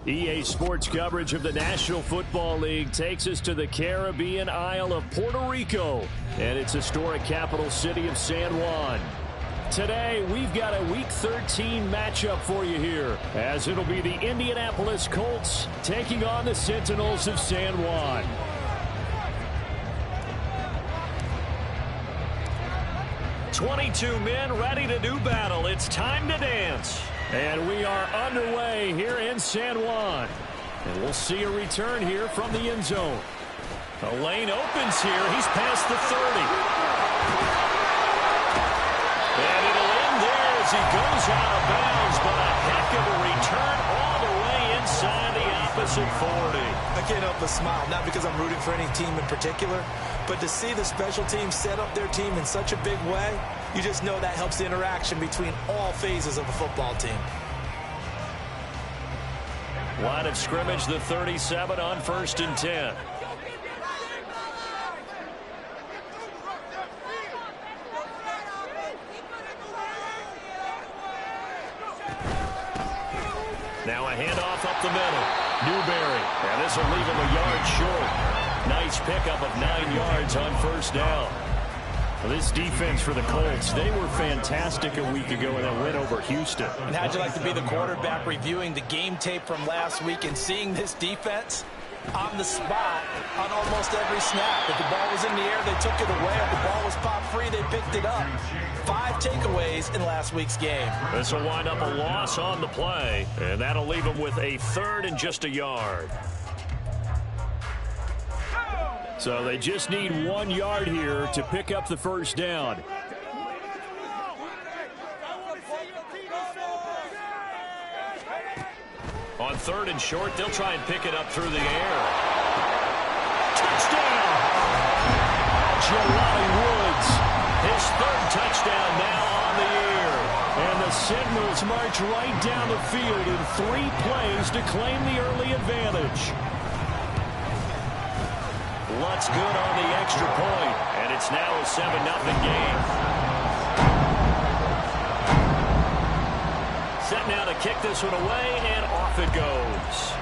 EA Sports coverage of the National Football League takes us to the Caribbean Isle of Puerto Rico and its historic capital city of San Juan. Today, we've got a Week 13 matchup for you here, as it'll be the Indianapolis Colts taking on the Sentinels of San Juan. "22 men ready to do battle. It's time to dance." And we are underway here in San Juan. And we'll see a return here from the end zone. The lane opens here. He's past the 30. And it'll end there as he goes out of bounds. But a heck of a return all the way inside the opposite 40. I can't help but smile, not because I'm rooting for any team in particular, but to see the special teams set up their team in such a big way, you just know that helps the interaction between all phases of a football team. Line of scrimmage, the 37 on 1st and 10. Now a handoff up the middle. Newberry. And this will leave him a yard short. Nice pickup of 9 yards on 1st down. Well, this defense for the Colts, they were fantastic a week ago in that win over Houston. And how'd you like to be the quarterback reviewing the game tape from last week and seeing this defense on the spot on almost every snap? If the ball was in the air, they took it away. If the ball was popped free, they picked it up. 5 takeaways in last week's game. This will wind up a loss on the play, and that'll leave them with a 3rd and just a yard. So they just need 1 yard here to pick up the 1st down. On 3rd and short, they'll try and pick it up through the air. Touchdown! Jelani Woods, his 3rd touchdown now on the year. And the Sentinels march right down the field in 3 plays to claim the early advantage. Lutz good on the extra point, and it's now a 7-0 game. Set now to kick this one away, and off it goes.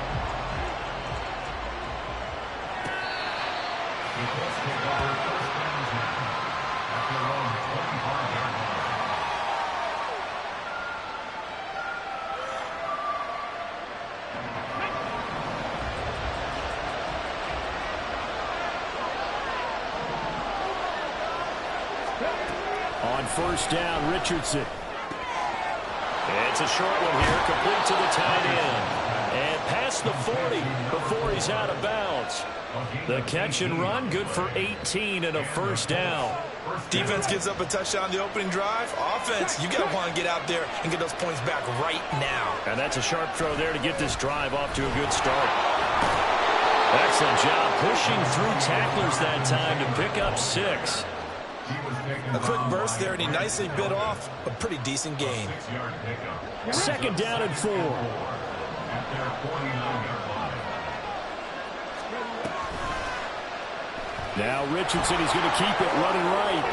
On 1st down, Richardson. It's a short one here, complete to the tight end. And past the 40 before he's out of bounds. The catch and run, good for 18 and a 1st down. Defense gives up a touchdown the opening drive. Offense, you got to want to get out there and get those points back right now. And that's a sharp throw there to get this drive off to a good start. Excellent job pushing through tacklers that time to pick up 6. A quick burst there, and he nicely bit off a pretty decent gain. 2nd down and 4. Now Richardson, he's going to keep it running right.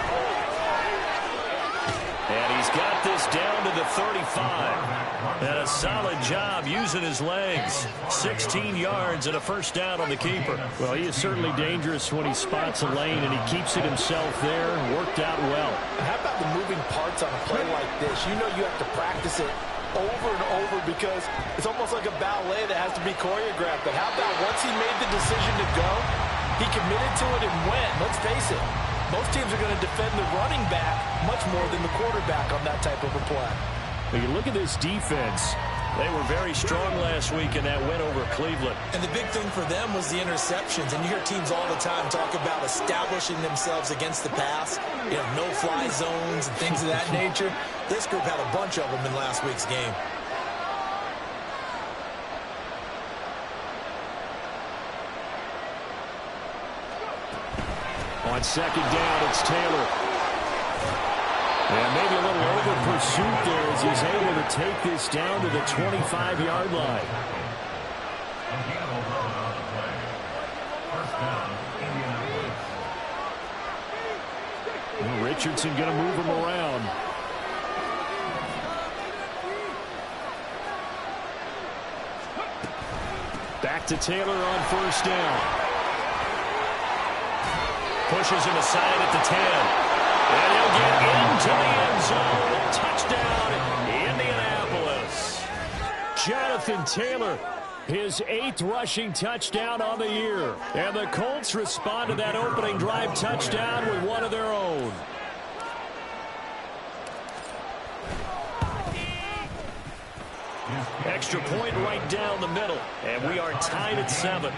And he's got this down to the 35. And a solid job using his legs. 16 yards and a 1st down on the keeper. Well, he is certainly dangerous when he spots a lane, and he keeps it himself there. Worked out well. And how about the moving parts on a play like this? You know you have to practice it over and over because it's almost like a ballet that has to be choreographed. But how about once he made the decision to go, he committed to it and went. Let's face it, most teams are going to defend the running back much more than the quarterback on that type of a play. When you look at this defense, they were very strong last week in that win over Cleveland. And the big thing for them was the interceptions. And you hear teams all the time talk about establishing themselves against the pass. You know, no-fly zones and things of that nature. This group had a bunch of them in last week's game. On 2nd down, it's Taylor. And maybe a little over pursuit there as he's able to take this down to the 25-yard line. Well, Richardson going to move him around. Back to Taylor on first down. Pushes him aside at the 10. And he'll get into the end zone. Touchdown, Indianapolis. Jonathan Taylor, his 8th rushing touchdown on the year. And the Colts respond to that opening drive touchdown with one of their own. Extra point right down the middle. And we are tied at 7.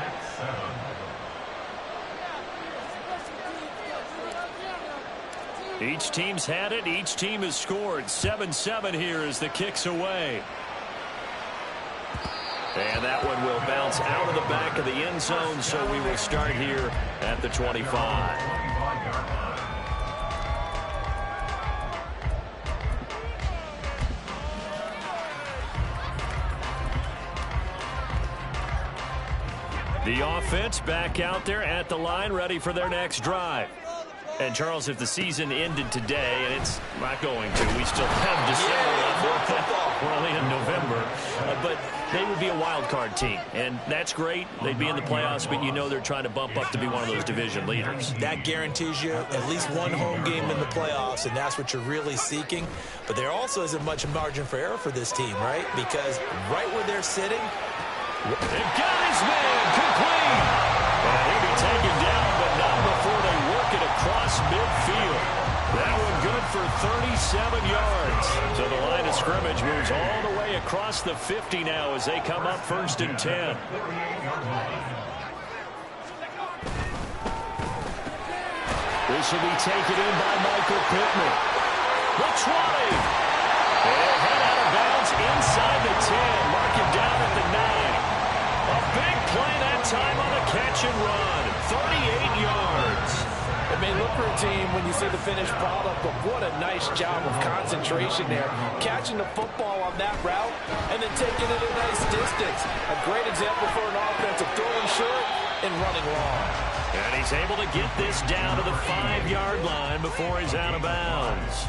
Each team's had it. Each team has scored. 7-7 here as the kick's away. And that one will bounce out of the back of the end zone, so we will start here at the 25. The offense back out there at the line, ready for their next drive. And, Charles, if the season ended today, and it's not going to, we still have December left. We're only in November. But they would be a wild card team, and that's great. They'd be in the playoffs, but you know they're trying to bump up to be one of those division leaders. That guarantees you at least one home game in the playoffs, and that's what you're really seeking. But there also isn't much margin for error for this team, right? Because right where they're sitting, they've got his man complete. And he'll be taken down, but not before they work it across midfield. That one good for 37 yards. So the line of scrimmage moves all the way across the 50 now as they come up 1st and 10. This will be taken in by Michael Pittman. The 20. And head out of bounds inside the 10. Mark him down at the 9. A big play that time on the catch and run. 38 yards. It may look for a team when you see the finished product, but what a nice job of concentration there. Catching the football on that route and then taking it a nice distance. A great example for an offense of throwing short and running long. And he's able to get this down to the 5-yard line before he's out of bounds.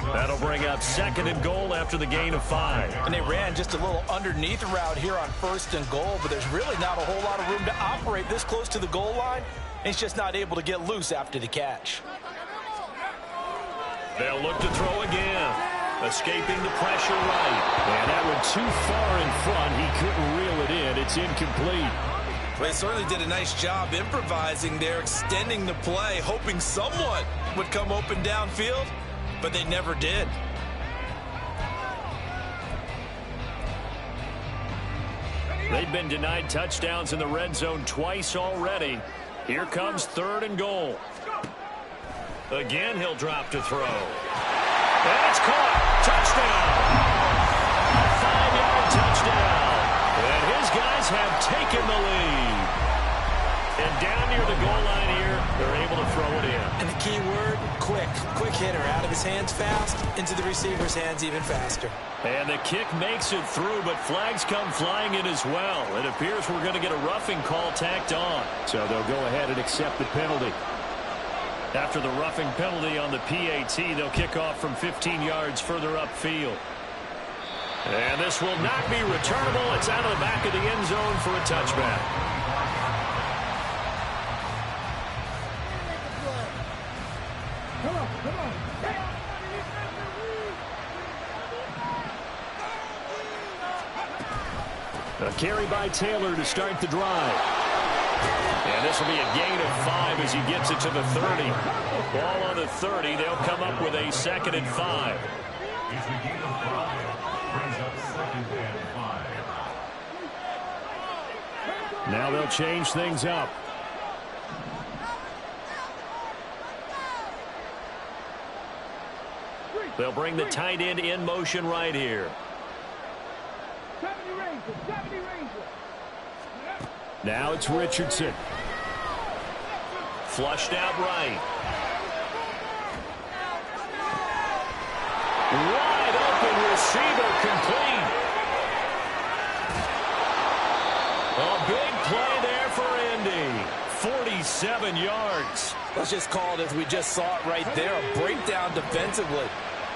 That'll bring up 2nd and goal after the gain of 5. And they ran just a little underneath route here on 1st and goal, but there's really not a whole lot of room to operate this close to the goal line. He's just not able to get loose after the catch. They'll look to throw again. Escaping the pressure right. And that one too far in front. He couldn't reel it in. It's incomplete. Well, they certainly did a nice job improvising there, extending the play, hoping someone would come open downfield, but they never did. They've been denied touchdowns in the red zone twice already. Here comes 3rd and goal. Again, he'll drop to throw. And it's caught. Touchdown. A 5-yard touchdown. And his guys have taken the lead. And down near the goal line here, they're able to throw it in. And the key word, quick. Quick hitter. Out of his hands fast, into the receiver's hands even faster. And the kick makes it through, but flags come flying in as well. It appears we're going to get a roughing call tacked on. So they'll go ahead and accept the penalty. After the roughing penalty on the PAT, they'll kick off from 15 yards further upfield. And this will not be returnable. It's out of the back of the end zone for a touchback. A carry by Taylor to start the drive. And this will be a gain of 5 as he gets it to the 30. Ball on the 30. They'll come up with a 2nd and 5. Now they'll change things up. They'll bring the tight end in motion right here. Now it's Richardson. Flushed out right. Wide open receiver complete. A big play there for Indy. 47 yards. Let's just call it as we just saw it right there. A breakdown defensively.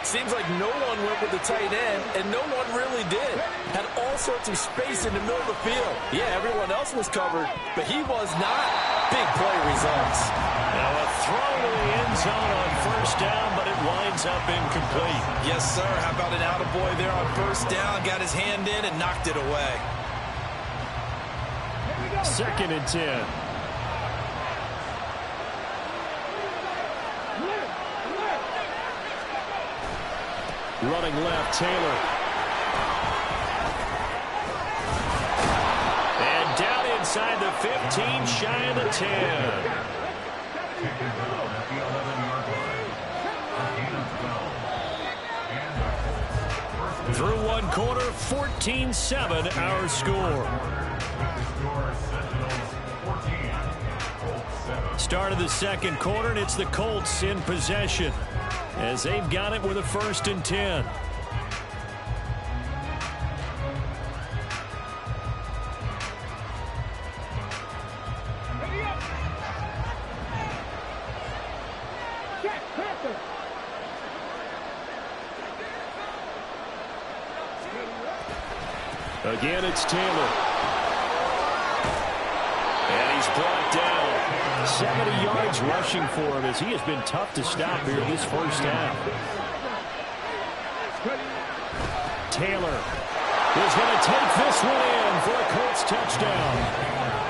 Seems like no one went with the tight end, and no one really did. Had all sorts of space in the middle of the field. Yeah, everyone else was covered, but he was not. Big play results. Now a throw to the end zone on first down, but it winds up incomplete. Yes, sir. How about an attaboy there on first down? Got his hand in and knocked it away. 2nd and 10. Running left, Taylor. And down inside the 15, shy of the 10. Through one quarter, 14-7 our score. Start of the second quarter, and it's the Colts in possession as they've got it with a 1st and 10. Again, it's Taylor. And he's brought down. 70 yards rushing for him as he has been tough to stop here this first half. Taylor is going to take this one in for a Colts touchdown.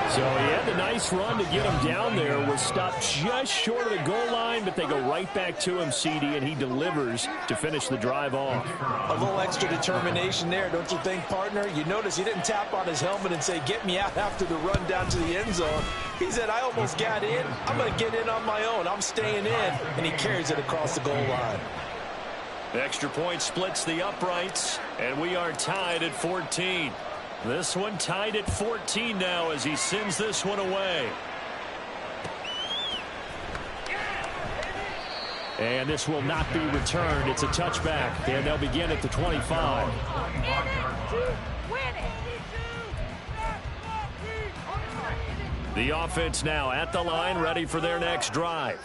So he had the nice run to get him down there. Was stopped just short of the goal line, but they go right back to him, CD, and he delivers to finish the drive off. A little extra determination there, don't you think, partner? You notice he didn't tap on his helmet and say, get me out after the run down to the end zone. He said, I almost got in. I'm going to get in on my own. I'm staying in. And he carries it across the goal line. The extra point splits the uprights, and we are tied at 14. This one tied at 14 now as he sends this one away. And this will not be returned. It's a touchback, and they'll begin at the 25. The offense now at the line, ready for their next drive.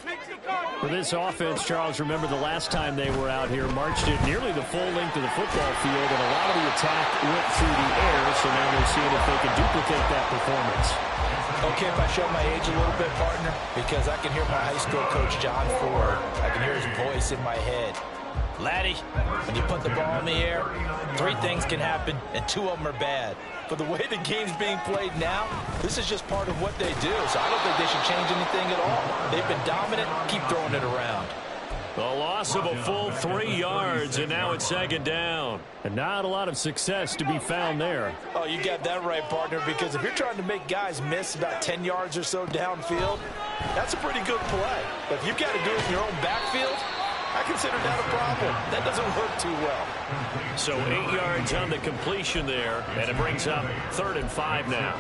For this offense, Charles, remember the last time they were out here, marched it nearly the full length of the football field, and a lot of the attack went through the air, so now they're seeing if they can duplicate that performance. Okay, if I show my age a little bit, partner, because I can hear my high school coach, John Ford. I can hear his voice in my head. Laddie, when you put the ball in the air, 3 things can happen, and 2 of them are bad. But the way the game's being played now, this is just part of what they do. So I don't think they should change anything at all. They've been dominant. Keep throwing it around. The loss of a full 3 yards, and now it's 2nd down. And not a lot of success to be found there. Oh, you got that right, partner, because if you're trying to make guys miss about 10 yards or so downfield, that's a pretty good play. But if you've got to do it in your own backfield, I consider that a problem. That doesn't work too well. So 8 yards on the completion there, and it brings up 3rd and 5 now.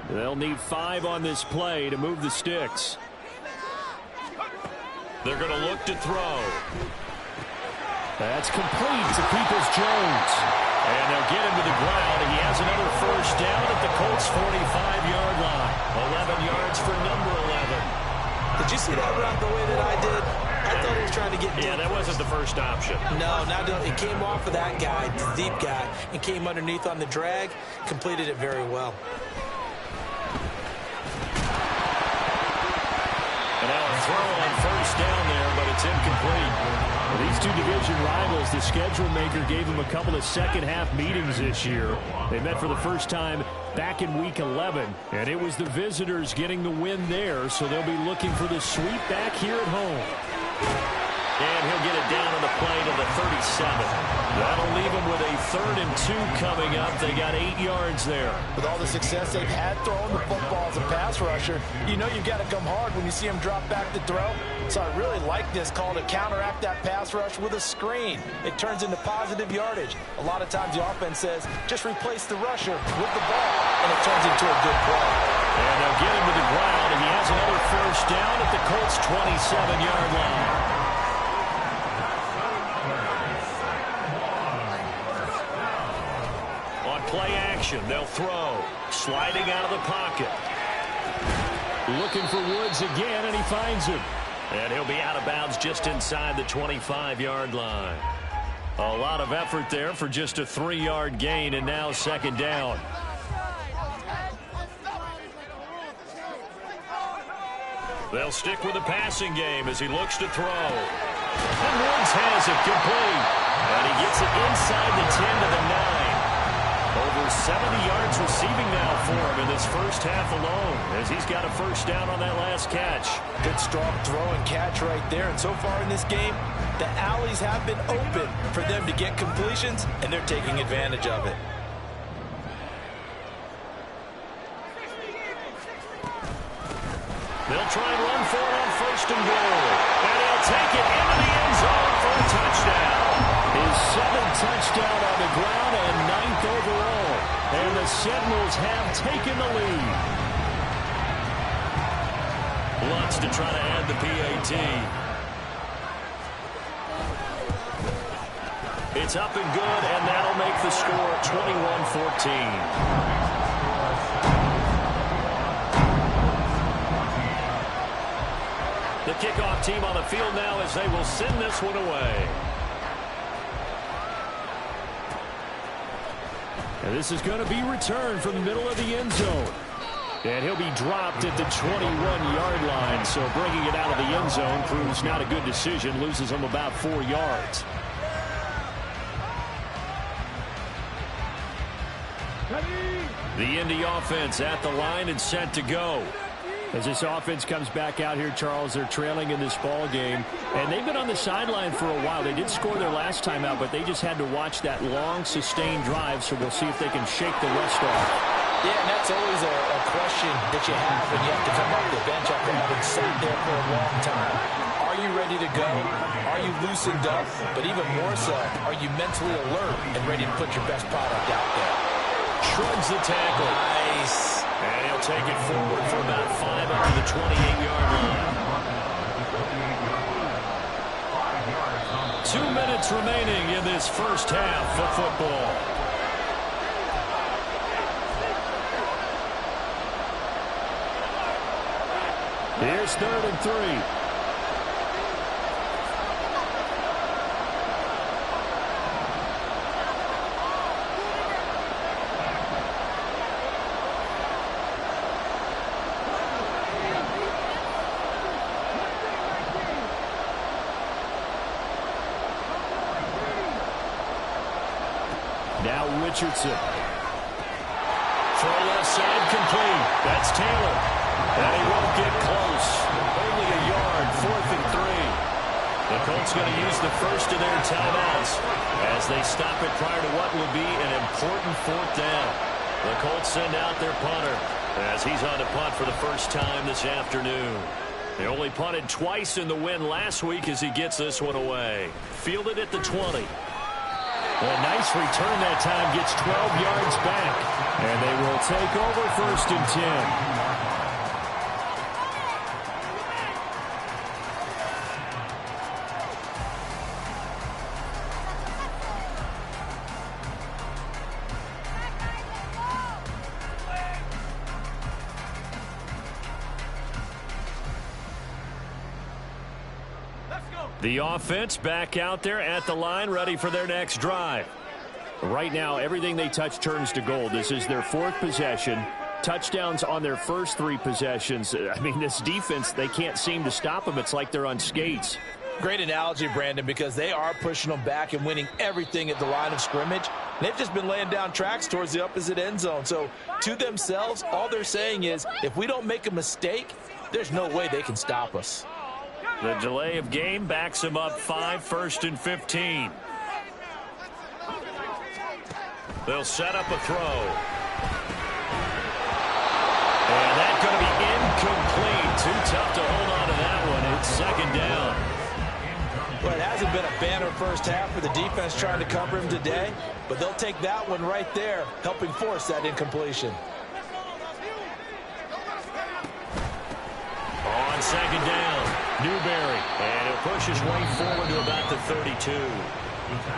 They'll need 5 on this play to move the sticks. They're going to look to throw. That's complete to Peoples-Jones. And they'll get him to the ground, and he has another first down at the Colts' 45-yard line. 11 yards for number 11. Did you see that route the way that I did? I thought he was trying to get deep. Yeah, that wasn't the first option. No, it came off of that guy, the deep guy, and came underneath on the drag. Completed it very well. And now a throw on first down there, but it's incomplete. Well, these 2 division rivals, the schedule maker gave them a couple of second-half meetings this year. They met for the first time back in Week 11, and it was the visitors getting the win there, so they'll be looking for the sweep back here at home. And he'll get it down on the play to the 37. That'll leave him with a 3rd and 2 coming up. They got 8 yards there. With all the success they've had throwing the football as a pass rusher, you know you've got to come hard when you see him drop back to throw. So I really like this call to counteract that pass rush with a screen. It turns into positive yardage. A lot of times the offense says, just replace the rusher with the ball, and it turns into a good play. And they'll get him to the ground, and he has another first down at the Colts' 27-yard line. Play action. They'll throw. Sliding out of the pocket. Looking for Woods again, and he finds him. And he'll be out of bounds just inside the 25-yard line. A lot of effort there for just a 3-yard gain, and now second down. They'll stick with the passing game as he looks to throw. And Woods has it complete. And he gets it inside the 10 to the 9. Over 70 yards receiving now for him in this first half alone, as he's got a first down on that last catch. Good strong throw and catch right there. And so far in this game, the alleys have been open for them to get completions, and they're taking advantage of it. They'll try and run for it on first and goal. And he'll take it into the end zone for a touchdown. His 7th touchdown on the ground and 9th overall. And the Sentinels have taken the lead. Lutz to try to add the PAT. It's up and good, and that'll make the score 21-14. The kickoff team on the field now as they will send this one away. And this is going to be returned from the middle of the end zone. And he'll be dropped at the 21-yard line. So bringing it out of the end zone proves not a good decision. Loses him about 4 yards. The Indy offense at the line and set to go. As this offense comes back out here, Charles, they're trailing in this ball game. And they've been on the sideline for a while. They did score their last time out, but they just had to watch that long, sustained drive. So we'll see if they can shake the rust off. Yeah, and that's always a question that you have when you have to come off the bench after having sat there for a long time. Are you ready to go? Are you loosened up? But even more so, are you mentally alert and ready to put your best product out there? Shrugs the tackle. Nice. And he'll take it forward for about 5 up to the 28-yard line. 2 minutes remaining in this first half of football. Here's 3rd and 3. Now Richardson. Throw left side complete. That's Taylor. And he won't get close. Only a yard, 4th and 3. The Colts going to use the first of their timeouts as they stop it prior to what will be an important 4th down. The Colts send out their punter as he's on to punt for the first time this afternoon. They only punted twice in the win last week as he gets this one away. Fielded at the 20. A nice return that time, gets 12 yards back. And they will take over 1st and 10. The offense back out there at the line, ready for their next drive. Right now, everything they touch turns to gold. This is their 4th possession. Touchdowns on their first 3 possessions. I mean, this defense, they can't seem to stop them. It's like they're on skates. Great analogy, Brandon, because they are pushing them back and winning everything at the line of scrimmage. They've just been laying down tracks towards the opposite end zone. So, to themselves, all they're saying is, if we don't make a mistake, there's no way they can stop us. The delay of game backs him up 5, 1st and 15. They'll set up a throw. And that's going to be incomplete. Too tough to hold on to that one. It's 2nd down. Well, it hasn't been a banner first half for the defense trying to cover him today, but they'll take that one right there, helping force that incompletion. On 2nd down, Newberry. And he'll push his way forward to about the 32.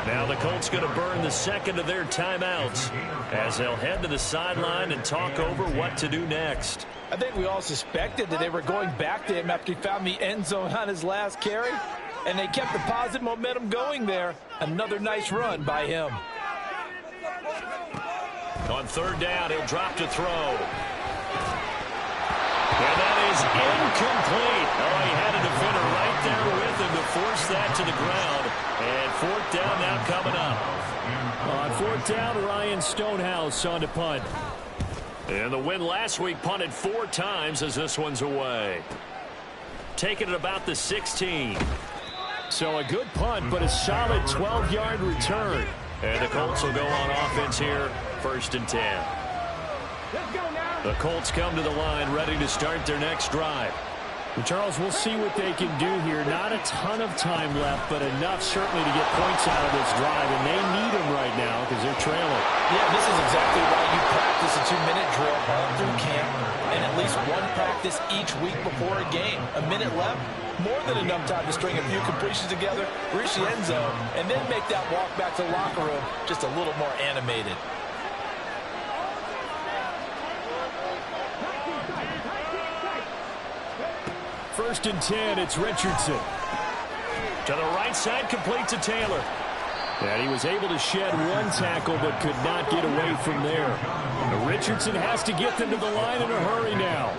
Now the Colts going to burn the 2nd of their timeouts as they'll head to the sideline and talk over what to do next. I think we all suspected that they were going back to him after he found the end zone on his last carry, and they kept the positive momentum going there. Another nice run by him. On third down, he'll drop to throw. And that is incomplete. Oh, he had a defender right there with him to force that to the ground. And fourth down now coming up. On fourth down, Ryan Stonehouse on to punt. And the win last week punted 4 times as this one's away. Taking it about the 16. So a good punt, but a solid 12-yard return. And the Colts will go on offense here, 1st and 10. The Colts come to the line, ready to start their next drive. Well, Charles, we'll see what they can do here. Not a ton of time left, but enough certainly to get points out of this drive, and they need them right now because they're trailing. Yeah, this is exactly why you practice a 2-minute drill all through camp and at least one practice each week before a game. A minute left, more than enough time to string a few completions together, reach the end zone, and then make that walk back to the locker room just a little more animated. First and 10, it's Richardson. To the right side, complete to Taylor. And he was able to shed one tackle, but could not get away from there. Richardson has to get them to the line in a hurry now.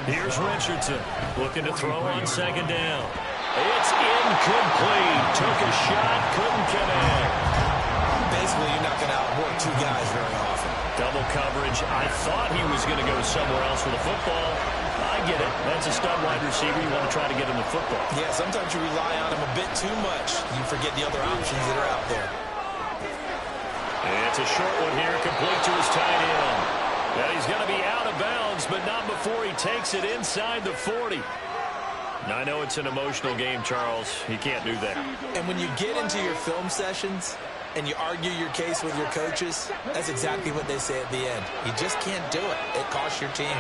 Here's Richardson, looking to throw on second down. It's incomplete. Took a shot, couldn't connect. Basically, you're not going to outwork 2 guys very often. Double coverage. I thought he was going to go somewhere else with the football. I get it. That's a stud wide receiver. You want to try to get him the football. Yeah, sometimes you rely on him a bit too much. You forget the other options that are out there. And it's a short one here, complete to his tight end. And he's going to be out of bounds, but not before he takes it inside the 40. Now, I know it's an emotional game, Charles. He can't do that. And when you get into your film sessions and you argue your case with your coaches, that's exactly what they say at the end. You just can't do it. It costs your team.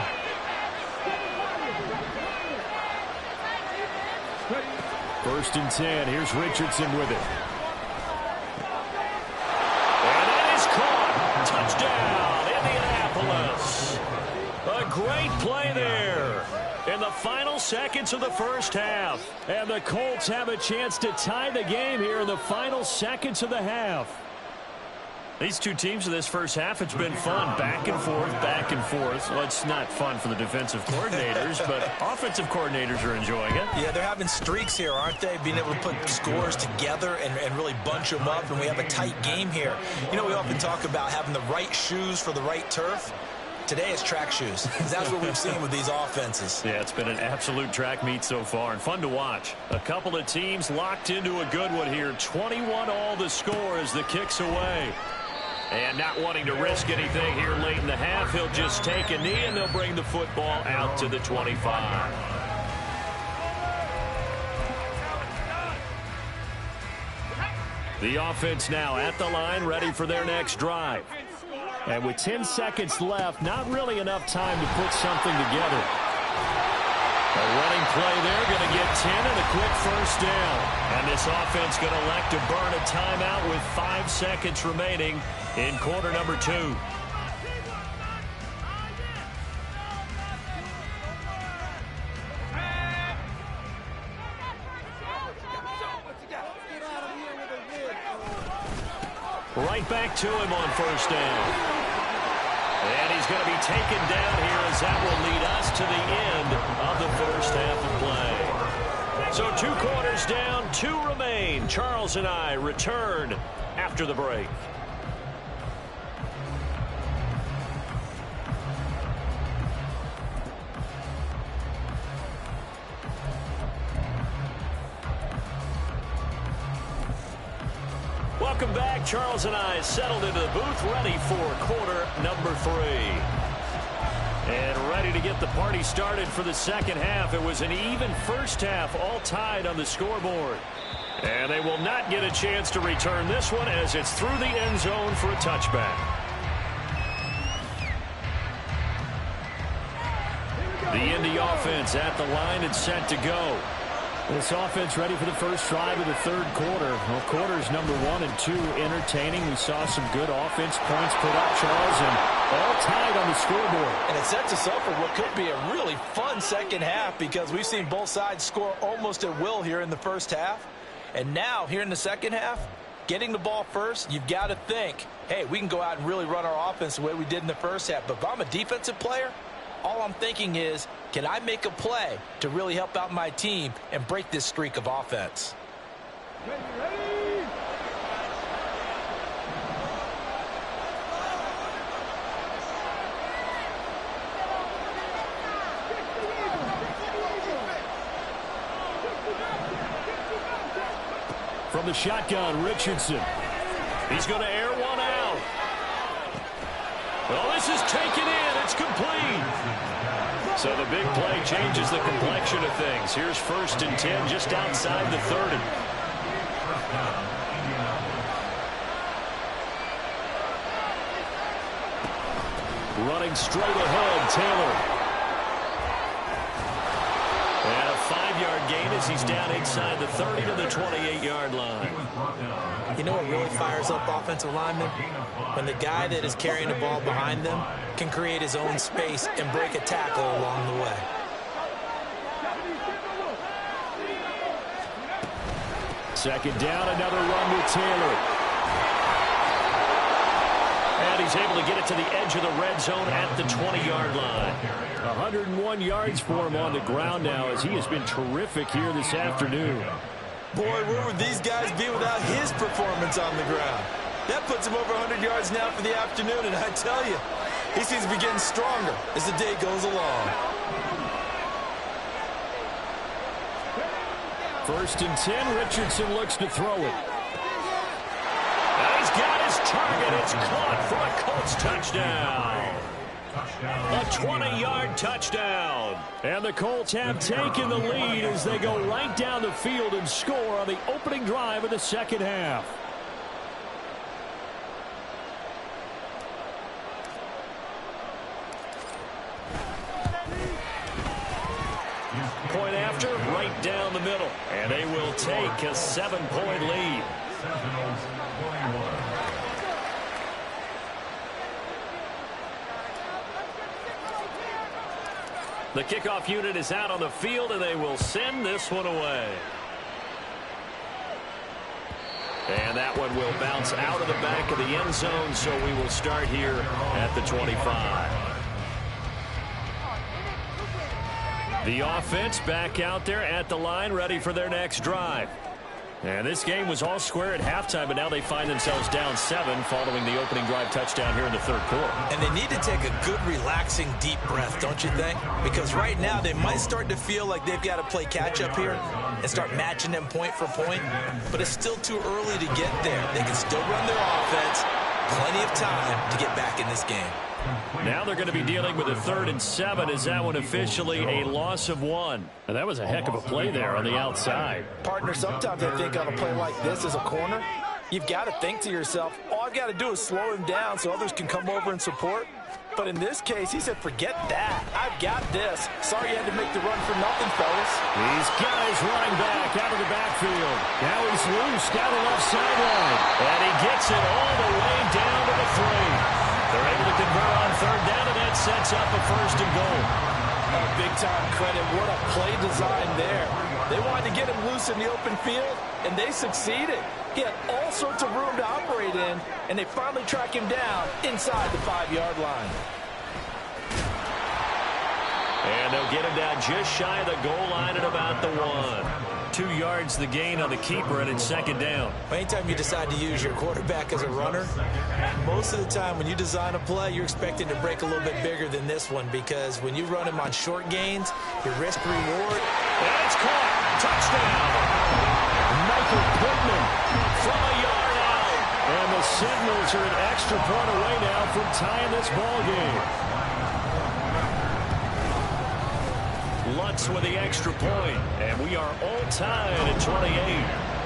First and 10. Here's Richardson with it. And that is caught. Touchdown, Indianapolis. A great play there in the final seconds of the first half. And the Colts have a chance to tie the game here in the final seconds of the half. These two teams in this first half, it's been fun. Back and forth, back and forth. Well, it's not fun for the defensive coordinators, but offensive coordinators are enjoying it. Yeah, they're having streaks here, aren't they? Being able to put scores together and really bunch them up, and we have a tight game here. You know, we often talk about having the right shoes for the right turf. Today it's track shoes. That's what we've seen with these offenses. Yeah, it's been an absolute track meet so far and fun to watch. A couple of teams locked into a good one here. 21-all the score as the kick's away. And not wanting to risk anything here late in the half, he'll just take a knee and they'll bring the football out to the 25. The offense now at the line, ready for their next drive. And with 10 seconds left, not really enough time to put something together. A running play there, going to get 10 and a quick first down. And this offense going to elect to burn a timeout with 5 seconds remaining in quarter number 2. Right back to him on first down. And he's going to be taken down here as that will lead us to the end of the first half of play. So 2 quarters down, 2 remain. Charles and I return after the break. Welcome back. Charles and I settled into the booth, ready for quarter number 3. And ready to get the party started for the second half. It was an even first half, all tied on the scoreboard. And they will not get a chance to return this one as it's through the end zone for a touchback. The Indy offense at the line and set to go. This offense ready for the first drive of the third quarter. Well, quarters number 1 and 2 entertaining. We saw some good offense points put up, Charles, and all tied on the scoreboard. And it sets us up for what could be a really fun second half because we've seen both sides score almost at will here in the first half. And now, here in the second half, getting the ball first, you've got to think, hey, we can go out and really run our offense the way we did in the first half. But if I'm a defensive player, all I'm thinking is, can I make a play to really help out my team and break this streak of offense? From the shotgun, Richardson. He's going to air one out. Well, this is taken in. It's complete. So the big play changes the complexion of things. Here's 1st and 10 just outside the 30. Running straight ahead, Taylor. And a 5-yard gain as he's down inside the 30 to the 28-yard line. You know what really fires up offensive linemen? When the guy that is carrying the ball behind them can create his own space and break a tackle along the way. Second down, another run with Taylor. And he's able to get it to the edge of the red zone at the 20-yard line. 101 yards for him on the ground now as he has been terrific here this afternoon. Boy, where would these guys be without his performance on the ground? That puts him over 100 yards now for the afternoon, and I tell you, he seems to be getting stronger as the day goes along. 1st and 10, Richardson looks to throw it. And he's got his target. It's caught for a Colts touchdown. A 20-yard touchdown. And the Colts have taken the lead as they go right down the field and score on the opening drive of the second half. Point after, right down the middle. And they will take a 7-point lead. The kickoff unit is out on the field, and they will send this one away. And that one will bounce out of the back of the end zone, so we will start here at the 25. The offense back out there at the line, ready for their next drive. And this game was all square at halftime, but now they find themselves down 7 following the opening drive touchdown here in the third quarter. And they need to take a good, relaxing, deep breath, don't you think? Because right now they might start to feel like they've got to play catch-up here and start matching them point for point. But it's still too early to get there. They can still run their offense. Plenty of time to get back in this game. Now they're going to be dealing with a 3rd and 7 as that one officially a loss of 1. And that was a heck of a play there on the outside. Partner, sometimes I think on a play like this as a corner, you've got to think to yourself, all I've got to do is slow him down so others can come over and support. But in this case, he said, forget that. I've got this. Sorry you had to make the run for nothing, fellas. He's got his running back out of the backfield. Now he's loose down the left sideline. And he gets it all the way down to the 3. They're able to convert on 3rd down, and that sets up a 1st and goal. Big-time credit. What a play design there. They wanted to get him loose in the open field, and they succeeded. He had all sorts of room to operate in, and they finally track him down inside the 5-yard line. And they'll get him down just shy of the goal line at about the 1. 2 yards the gain on the keeper, and it's 2nd down. Anytime you decide to use your quarterback as a runner, most of the time when you design a play, you're expecting to break a little bit bigger than this one, because when you run him on short gains, your risk-reward. And it's caught. Touchdown. Michael Pittman from a yard out. And the Sentinels are an extra point away now from tying this ball game. Lutz with the extra point, and we are all tied at 28.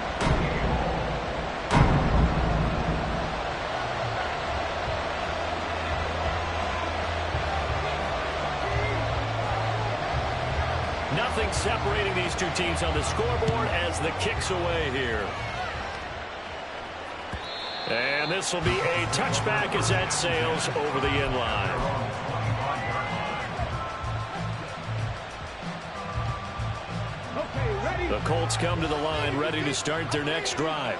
Nothing separating these two teams on the scoreboard as the kick's away here. And this will be a touchback as that sails over the end line. The Colts come to the line ready to start their next drive.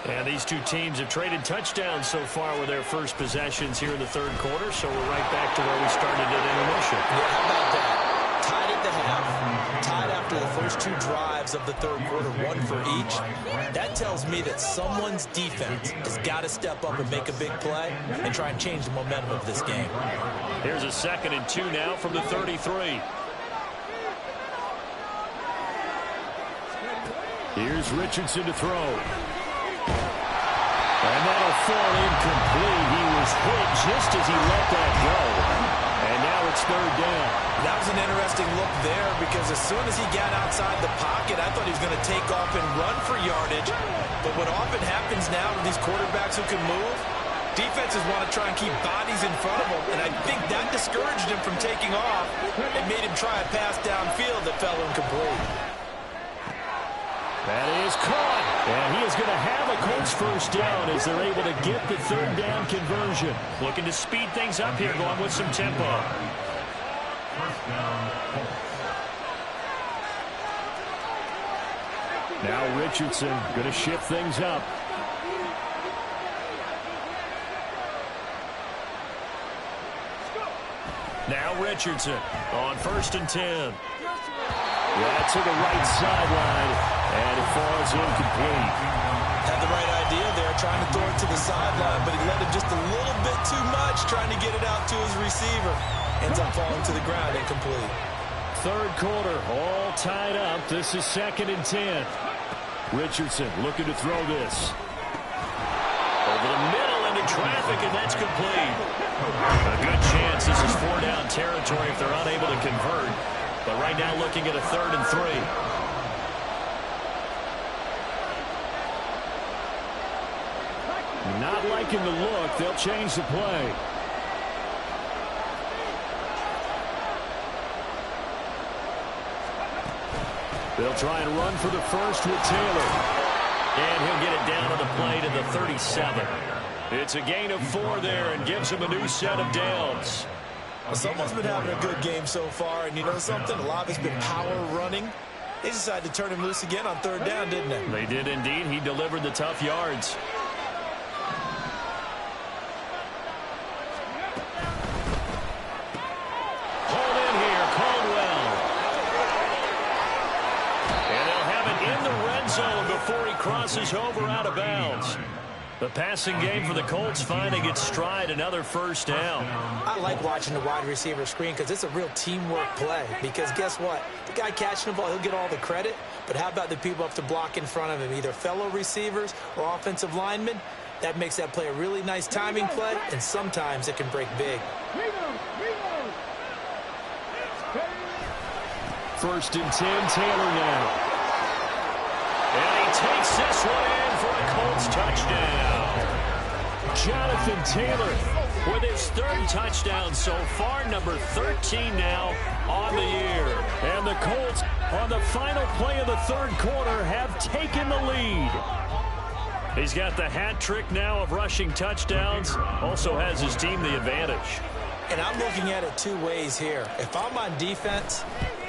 And these two teams have traded touchdowns so far with their first possessions here in the third quarter, so we're right back to where we started at intermission. Yeah, how about that? Tied at the half, tied after the first two drives of the third quarter, one for each. That tells me that someone's defense has got to step up and make a big play and try and change the momentum of this game. Here's a 2nd and 2 now from the 33. Here's Richardson to throw. And that'll fall incomplete. He was hit just as he let that go. And now it's 3rd down. That was an interesting look there because as soon as he got outside the pocket, I thought he was going to take off and run for yardage. But what often happens now with these quarterbacks who can move, defenses want to try and keep bodies in front of them. And I think that discouraged him from taking off and made him try a pass downfield that fell incomplete. That is caught. And he is going to have a Colts first down as they're able to get the 3rd down conversion. Looking to speed things up here, going with some tempo. Now Richardson going to shift things up. Now Richardson on 1st and 10. Yeah, to the right sideline, and it falls incomplete. Had the right idea there, trying to throw it to the sideline, but he let him just a little bit too much, trying to get it out to his receiver. Ends up falling to the ground, incomplete. 3rd quarter, all tied up. This is 2nd and 10. Richardson looking to throw this. Over the middle into traffic, and that's complete. A good chance this is 4-down territory if they're unable to convert. But right now looking at a 3rd and 3. Not liking the look. They'll change the play. They'll try and run for the first with Taylor. And he'll get it down on the play to the 37. It's a gain of 4 there and gives him a new set of downs. Well, someone's been having a good game so far, and you know something? A lot of it's been power running. They decided to turn him loose again on 3rd down, didn't they? They did indeed. He delivered the tough yards. Hold in here, Caldwell. And they'll have it in the red zone before he crosses over out of bounds. The passing game for the Colts finding its stride, another first down. I like watching the wide receiver screen because it's a real teamwork play. Because guess what? The guy catching the ball, he'll get all the credit. But how about the people up to block in front of him, either fellow receivers or offensive linemen? That makes that play a really nice timing play, and sometimes it can break big. 1st and 10, Taylor now. And he takes this one in for a Colts touchdown. Jonathan Taylor with his 3rd touchdown so far, number 13 now on the year. And the Colts, on the final play of the 3rd quarter, have taken the lead. He's got the hat trick now of rushing touchdowns, also has his team the advantage. And I'm looking at it 2 ways here. If I'm on defense,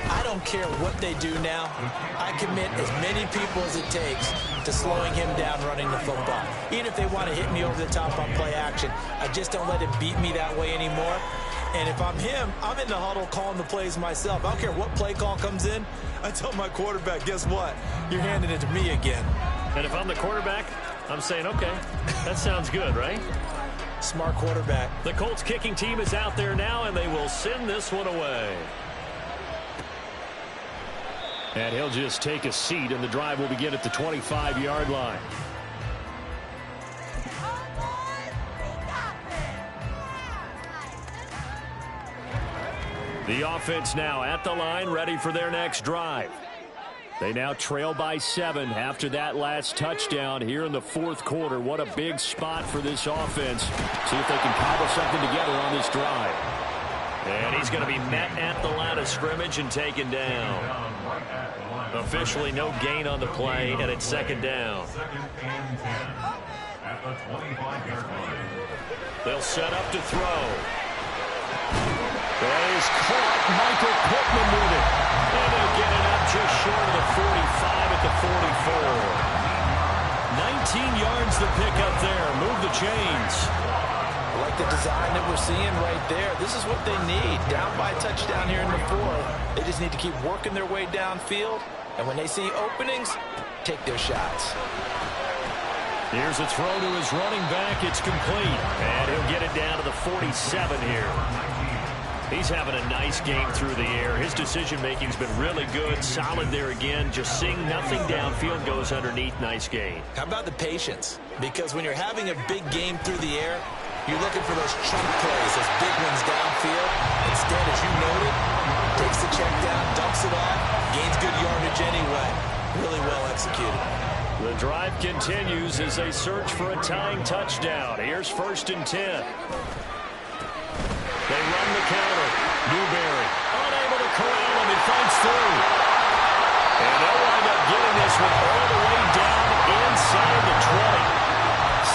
I don't care what they do now. I commit as many people as it takes to slowing him down running the football. Even if they want to hit me over the top on play action, I just don't let him beat me that way anymore. And if I'm him, I'm in the huddle calling the plays myself. I don't care what play call comes in. I tell my quarterback, guess what? You're handing it to me again. And if I'm the quarterback, I'm saying, okay, that sounds good, right? Smart quarterback. The Colts kicking team is out there now, and they will send this one away. And he'll just take a seat, and the drive will begin at the 25-yard line. The offense now at the line, ready for their next drive. They now trail by 7 after that last touchdown here in the 4th quarter. What a big spot for this offense. See if they can cobble something together on this drive. And he's going to be met at the line of scrimmage and taken down. Officially no gain on the play, and it's second down. They'll set up to throw. He's caught. Michael Pittman with it. And they'll get it up just short of the 45 at the 44. 19 yards to pick up there. Move the chains. I like the design that we're seeing right there. This is what they need. Down by a touchdown here in the fourth. They just need to keep working their way downfield. And when they see openings, take their shots. Here's a throw to his running back. It's complete. And he'll get it down to the 47 here. He's having a nice game through the air. His decision-making's been really good. Solid there again. Just seeing nothing downfield, goes underneath. Nice gain. How about the patience? Because when you're having a big game through the air, you're looking for those chunk plays, those big ones downfield. Instead, as you noted, takes the check down, dumps it off, gains good yardage anyway. Really well executed. The drive continues as they search for a tying touchdown. Here's 1st and 10. They run the counter. Newberry unable to corral him. He fights through. And they'll wind up getting this one all the way down inside the 20.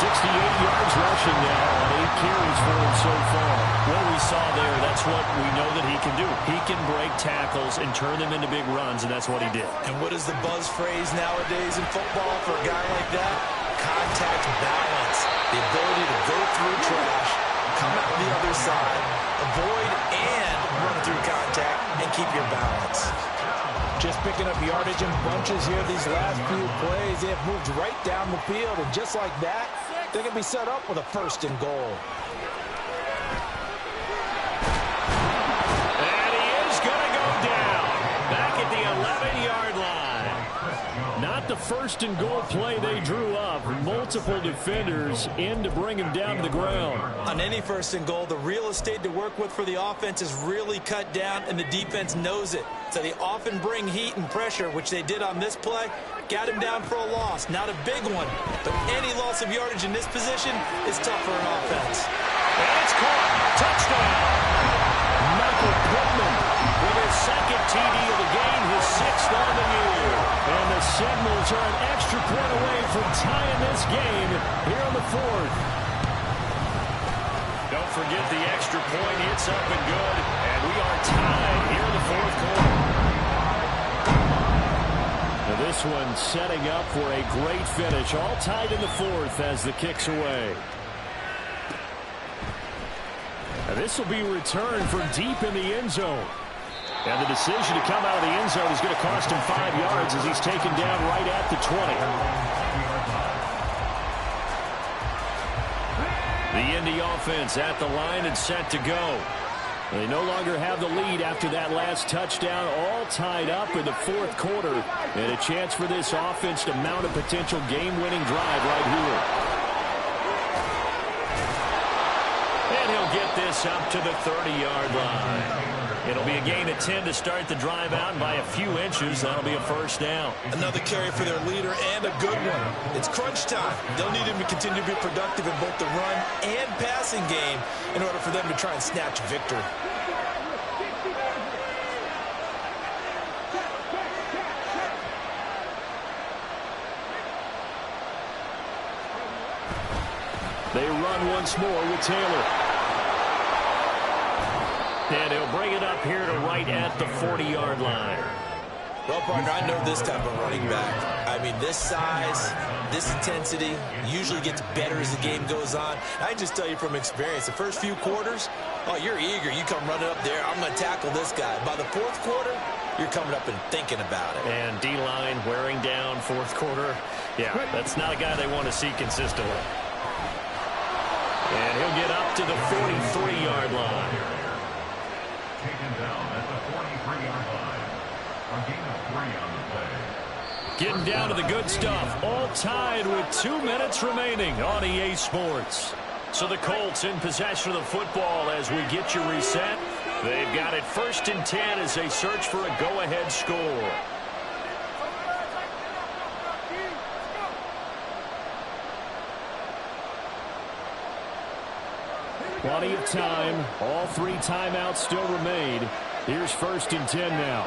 68 yards rushing now on 8 carries for him so far. What we saw there, that's what we know that he can do. He can break tackles and turn them into big runs, and that's what he did. And what is the buzz phrase nowadays in football for a guy like that? Contact balance. The ability to go through trash, come out the other side, avoid and run through contact, and keep your balance. Just picking up yardage in bunches here these last few plays. They have moved right down the field, and just like that, they're going to be set up with a 1st and goal. And he is going to go down. Back at the 11-yard line. Not the 1st and goal play they drew up. Multiple defenders in to bring him down to the ground. On any 1st and goal, the real estate to work with for the offense is really cut down, and the defense knows it. So they often bring heat and pressure, which they did on this play. Got him down for a loss. Not a big one, but any loss of yardage in this position is tough for an offense. And it's caught. Touchdown. Michael Pittman with his 2nd TD of the game, his 6th on the year. And the Sentinels are an extra point away from tying this game here in the 4th. Don't forget the extra point. It's up and good. And we are tied here in the 4th quarter. Now this one setting up for a great finish. All tied in the 4th as the kick's away. Now this will be returned from deep in the end zone. And the decision to come out of the end zone is going to cost him 5 yards as he's taken down right at the 20. The Indy offense at the line and set to go. They no longer have the lead after that last touchdown, all tied up in the 4th quarter. And a chance for this offense to mount a potential game-winning drive right here. And he'll get this up to the 30-yard line. It'll be a gain of 10 to start the drive out, and by a few inches, that'll be a 1st down. Another carry for their leader, and a good one. It's crunch time. They'll need him to continue to be productive in both the run and passing game in order for them to try and snatch victory. They run once more with Taylor. And he'll bring it up here to right at the 40-yard line. Well, partner, I know this type of running back. I mean, this size, this intensity usually gets better as the game goes on. I just tell you from experience, the first few quarters, oh, you're eager. You come running up there, I'm going to tackle this guy. By the 4th quarter, you're coming up and thinking about it. And D-line wearing down 4th quarter. Yeah, that's not a guy they want to see consistently. And he'll get up to the 43-yard line. Taken down at the 43-yard line. A gain of 3 on the play. Getting down to the good stuff. All tied with 2 minutes remaining on EA Sports. So the Colts in possession of the football as we get you reset. They've got it 1st and 10 as they search for a go-ahead score. Plenty of time. All 3 timeouts still remain. Here's 1st and 10 now.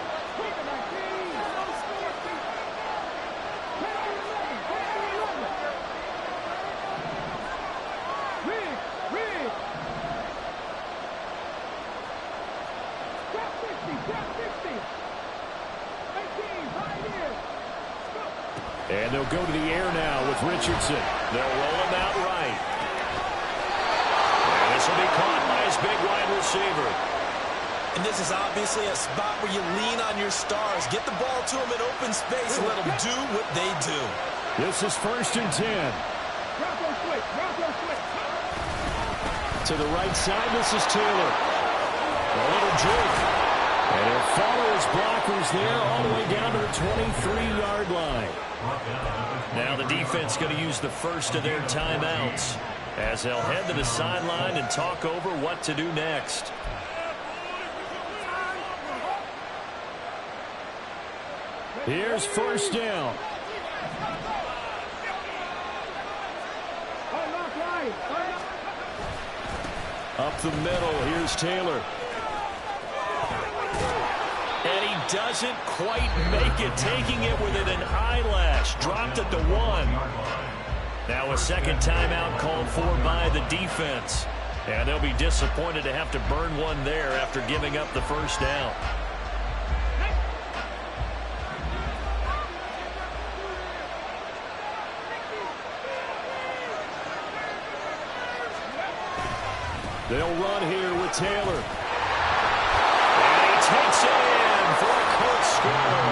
And they'll go to the air now with Richardson. They'll roll him out right. And this will be caught by his big wide receiver. And this is obviously a spot where you lean on your stars. Get the ball to them in open space and let them do what they do. This is 1st and 10. To the right side, this is Taylor. A little jerk. And he'll follow his blockers there all the way down to the 23-yard line. Now the defense going to use the first of their timeouts as they'll head to the sideline and talk over what to do next. Here's 1st down. Up the middle, here's Taylor. And he doesn't quite make it, taking it within an eyelash. Dropped at the 1. Now a second timeout called for by the defense. And they'll be disappointed to have to burn one there after giving up the 1st down. They'll run here with Taylor. And he takes it in for a Colts score.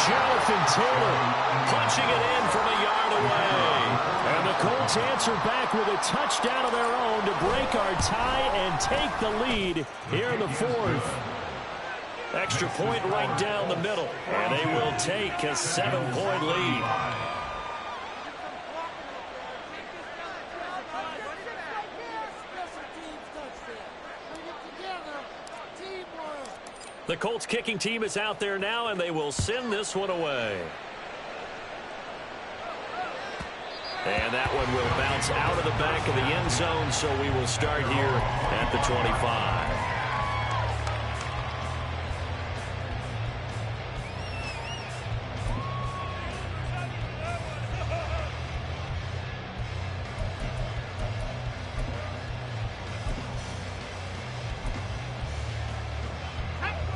Jonathan Taylor punching it in from a yard away. And the Colts answer back with a touchdown of their own to break our tie and take the lead here in the 4th. Extra point right down the middle. And they will take a 7-point lead. The Colts kicking team is out there now, and they will send this one away. And that one will bounce out of the back of the end zone, so we will start here at the 25.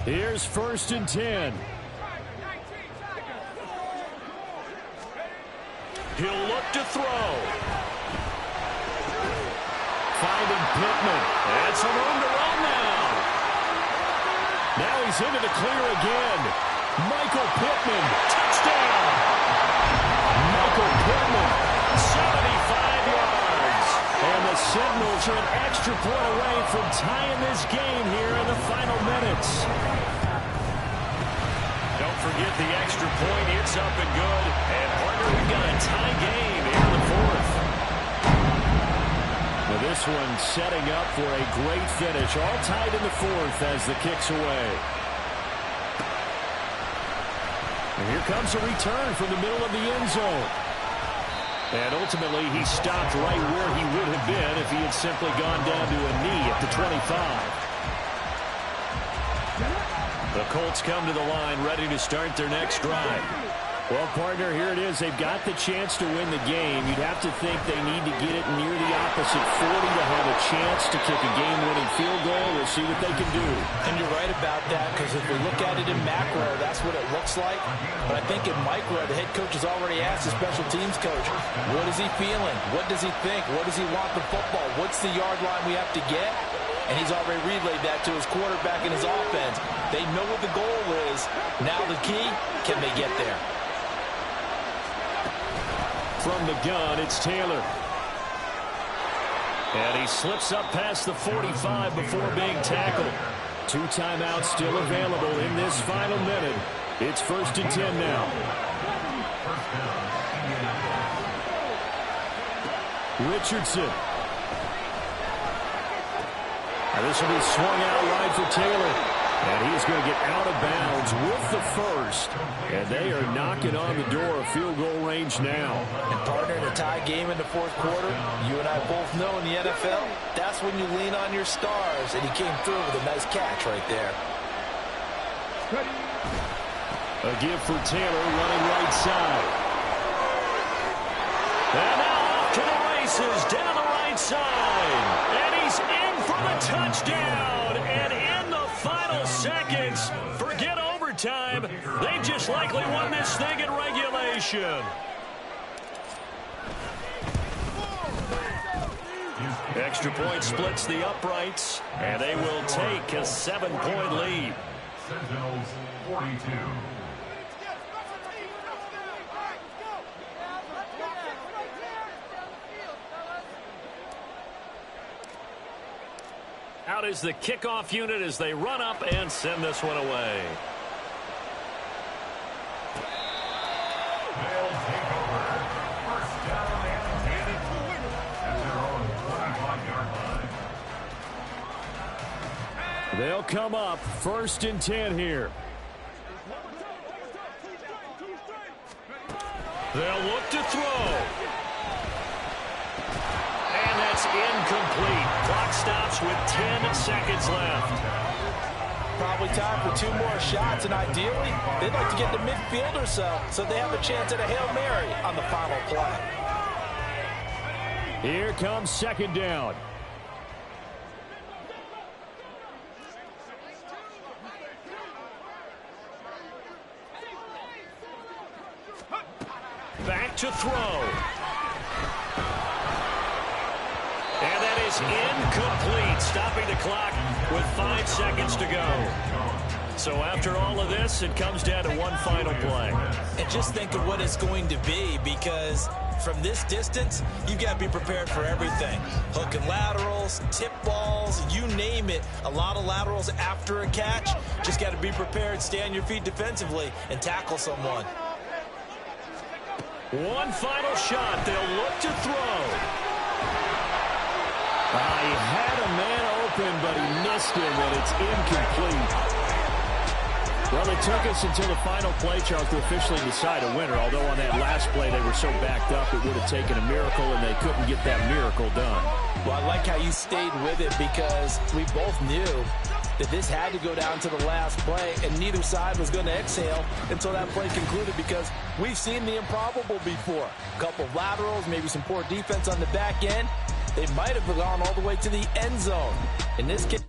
Here's 1st and 10. He'll look to throw. Finding Pittman. And some room to run now. Now he's into the clear again. Michael Pittman. Touchdown. Michael Pittman. 75 yards. And the Sentinels are an extra point away from tying this game here in the final minutes. Don't forget the extra point. It's up and good. And partner, we've got a tie game here in the 4th. Well, this one setting up for a great finish. All tied in the 4th as the kick's away. And here comes a return from the middle of the end zone. And ultimately, he stopped right where he would have been if he had simply gone down to a knee at the 25. The Colts come to the line ready to start their next drive. Well, partner, here it is. They've got the chance to win the game. You'd have to think they need to get it near the opposite 40 to have a chance to kick a game-winning field goal. We'll see what they can do. And you're right about that, because if we look at it in macro, that's what it looks like. But I think in micro, the head coach has already asked the special teams coach, what is he feeling? What does he think? What does he want the football? What's the yard line we have to get? And he's already relayed that to his quarterback and his offense. They know what the goal is. Now the key, can they get there? From the gun, it's Taylor. And he slips up past the 45 before being tackled. 2 timeouts still available in this final minute. It's 1st and 10 now. Richardson. Now this will be swung out wide for Taylor. And he's going to get out of bounds with the first. And they are knocking on the door of field goal range now. And partner, in a tie game in the fourth quarter, you and I both know in the NFL, that's when you lean on your stars. And he came through with a nice catch right there. A give for Taylor running right side. And now off to the races down the right side. And he's in for the touchdown. And in the final seconds, forget overtime. They just likely won this thing in regulation. Extra point splits the uprights, and they will take a 7-point lead. Sentinels 42. Out is the kickoff unit as they run up and send this one away. They'll take over. First down and 10 at their own 45-yard line. They'll come up 1st and 10 here. They'll look to throw. And that's incomplete. Clock stops with 10 seconds left. Probably time for 2 more shots, and ideally, they'd like to get to midfield or so they have a chance at a Hail Mary on the final play. Here comes 2nd down. Back to throw. And that is incomplete, stopping the clock with 5 seconds to go. So after all of this, it comes down to one final play. And just think of what it's going to be, because from this distance, you've got to be prepared for everything. Hook and laterals, tip balls, you name it. A lot of laterals after a catch. Just got to be prepared, stay on your feet defensively, and tackle someone. One final shot. They'll look to throw. He had a man open, but he missed him, and it's incomplete. Well, it took us until the final play, Charles, to officially decide a winner, although on that last play they were so backed up it would have taken a miracle, and they couldn't get that miracle done. Well, I like how you stayed with it, because we both knew that this had to go down to the last play, and neither side was going to exhale until that play concluded, because we've seen the improbable before. A couple of laterals, maybe some poor defense on the back end. They might have gone all the way to the end zone. In this case,